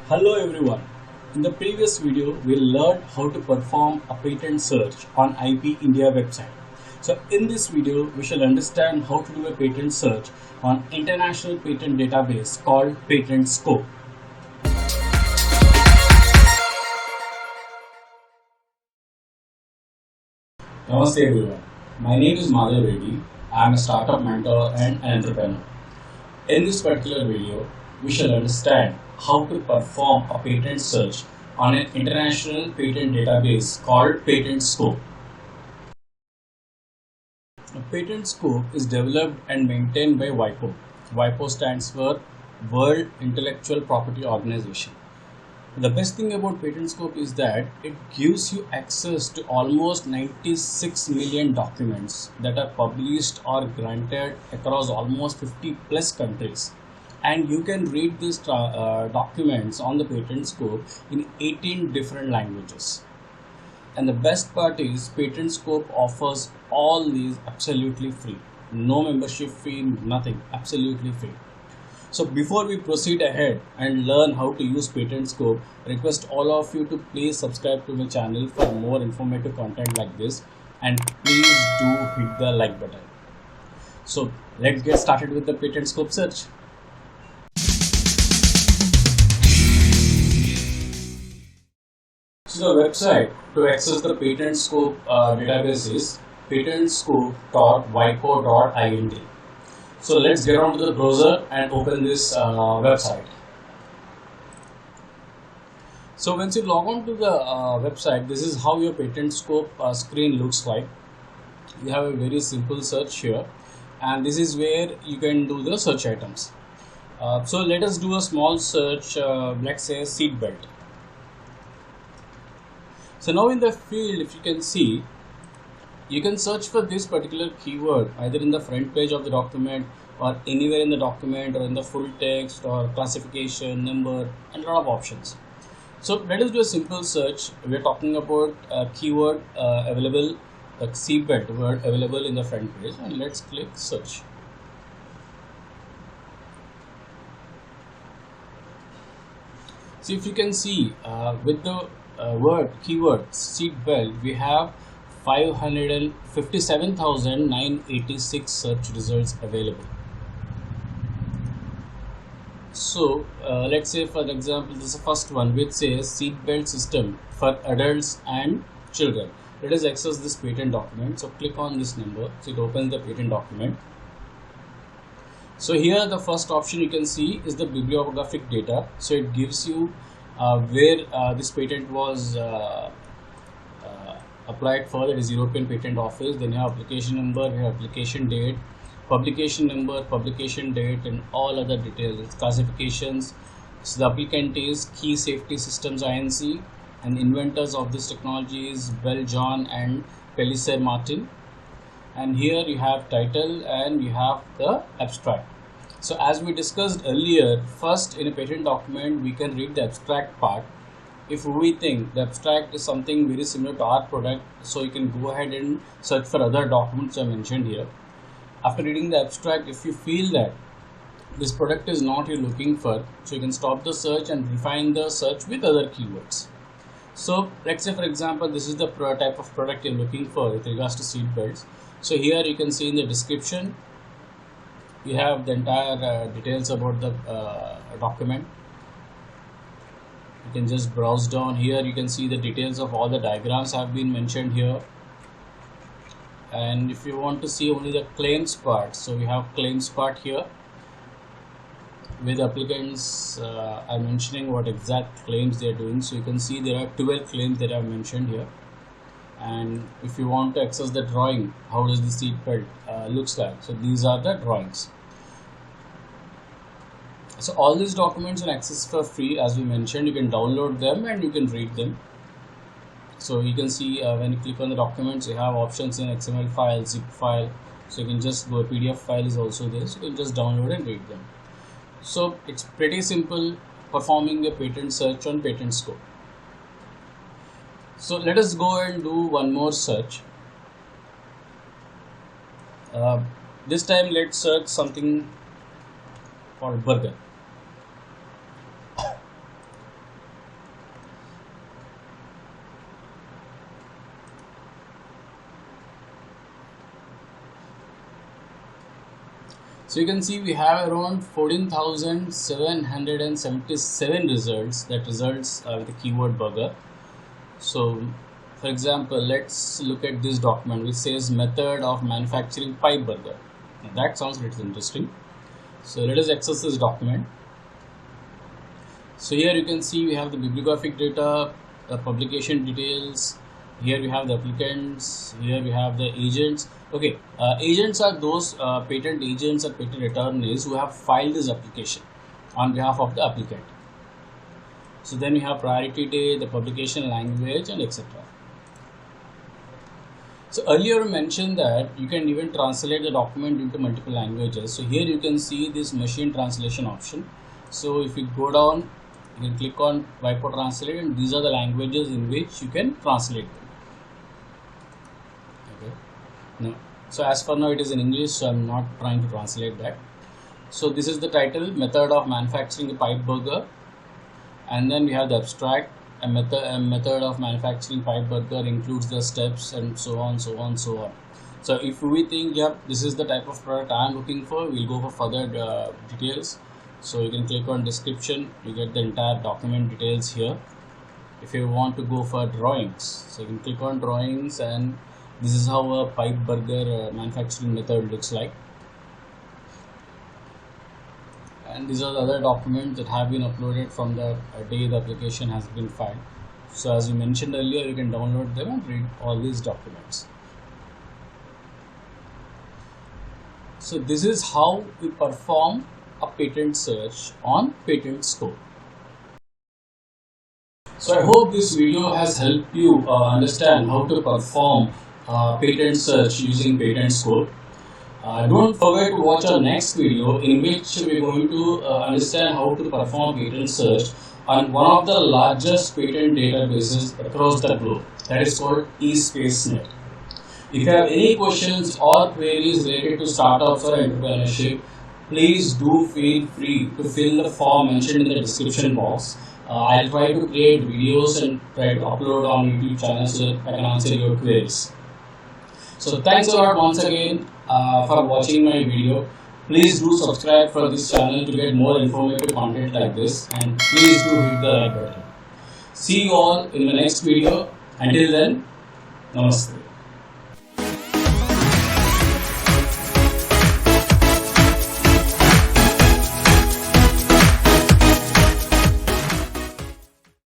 Hello everyone. In the previous video, we learned how to perform a patent search on IP India website. So in this video, we shall understand how to do a patent search on international patent database called Patent Scope. Namaste everyone. My name is Madhav Reddy. I am a startup mentor and an entrepreneur. In this particular video, we shall understand how to perform a patent search on an international patent database called Patent Scope. A patent scope is developed and maintained by WIPO. WIPO stands for World Intellectual Property Organization. The best thing about patent scope is that it gives you access to almost 96 million documents that are published or granted across almost 50 plus countries, and you can read these documents on the patent scope in 18 different languages. And the best part is patent scope offers all these absolutely free, no membership fee, nothing, absolutely free. So before we proceed ahead and learn how to use Patent Scope, I request all of you to please subscribe to my channel for more informative content like this, and please do hit the like button. So let's get started with the Patent Scope search. So the website to access the Patent Scope database is patentscope.wipo.int. So let's get onto the browser and open this website. So once you log on to the website, this is how your patent scope screen looks like. You have a very simple search here, and this is where you can do the search items. So let us do a small search, let's say seat belt. So now in the field, if you can see, you can search for this particular keyword either in the front page of the document or anywhere in the document or in the full text or classification, number, and a lot of options. So let us do a simple search. We are talking about a keyword available, a seatbelt word available in the front page, and let's click search. So if you can see with the keyword seatbelt, we have 557,986 search results available. So let's say, for example, this is the first one which says seatbelt system for adults and children. Let us access this patent document. So click on this number, so it opens the patent document. So here the first option you can see is the bibliographic data. So it gives you where this patent was applied for, that is European Patent Office. Then you have application number, you have application date, publication number, publication date, and all other details, classifications. So the applicant is Key Safety Systems Inc., and inventors of this technology is Bell John and Pellicer Martin. And here you have title and you have the abstract. So as we discussed earlier, first in a patent document we can read the abstract part. If we think the abstract is something very similar to our product, so you can go ahead and search for other documents I mentioned here. After reading the abstract, if you feel that this product is not you're looking for, so you can stop the search and refine the search with other keywords. So let's say, for example, this is the type of product you're looking for with regards to seat belts. So here you can see in the description, you have the entire details about the document. You can just browse down here. You can see the details of all the diagrams have been mentioned here. And if you want to see only the claims part, so we have claims part here with applicants are mentioning what exact claims they are doing. So you can see there are 12 claims that are mentioned here. And if you want to access the drawing, how does the seat belt looks like, so these are the drawings. So all these documents are accessed for free. As we mentioned, you can download them and you can read them. So you can see when you click on the documents, you have options in XML file, zip file. So you can just go, PDF file is also there, so you can just download and read them. So it's pretty simple performing a patent search on Patent Scope. So let us go and do one more search. This time let's search something called burger. So you can see we have around 14,777 results, that results with the keyword burger. So for example, let's look at this document which says method of manufacturing pipe burger. Now that sounds little interesting. So let us access this document. So here you can see we have the bibliographic data, the publication details. Here we have the applicants. Here we have the agents. Okay, agents are those patent agents or patent attorneys who have filed this application on behalf of the applicant. So then we have priority date, the publication language, and etc. So earlier we mentioned that you can even translate the document into multiple languages. So here you can see this machine translation option. So if you go down, you can click on Wipo Translate, and these are the languages in which you can translate them. Okay. Now, so as for now it is in English, so I'm not trying to translate that. So this is the title, method of manufacturing a pipe burger, and then we have the abstract. A method of manufacturing pipe burger includes the steps and so on. So if we think, yeah, this is the type of product I am looking for, we'll go for further details. So you can click on description, you get the entire document details here. If you want to go for drawings, so you can click on drawings, and this is how a pipe burger manufacturing method looks like. And these are the other documents that have been uploaded from the day the application has been filed. So as we mentioned earlier, you can download them and read all these documents. So this is how we perform a patent search on PatentScope. So I hope this video has helped you understand how to perform patent search using PatentScope. Don't forget to watch our next video, in which we are going to understand how to perform patent search on one of the largest patent databases across the globe, that is called eSpaceNet. If you have any questions or queries related to startups or entrepreneurship, please do feel free to fill the form mentioned in the description box. I'll try to create videos and try to upload on YouTube channel so that I can answer your queries. So thanks a lot once again for watching my video. Please do subscribe for this channel to get more informative content like this, and please do hit the like button. See you all in the next video. Until then, namaste.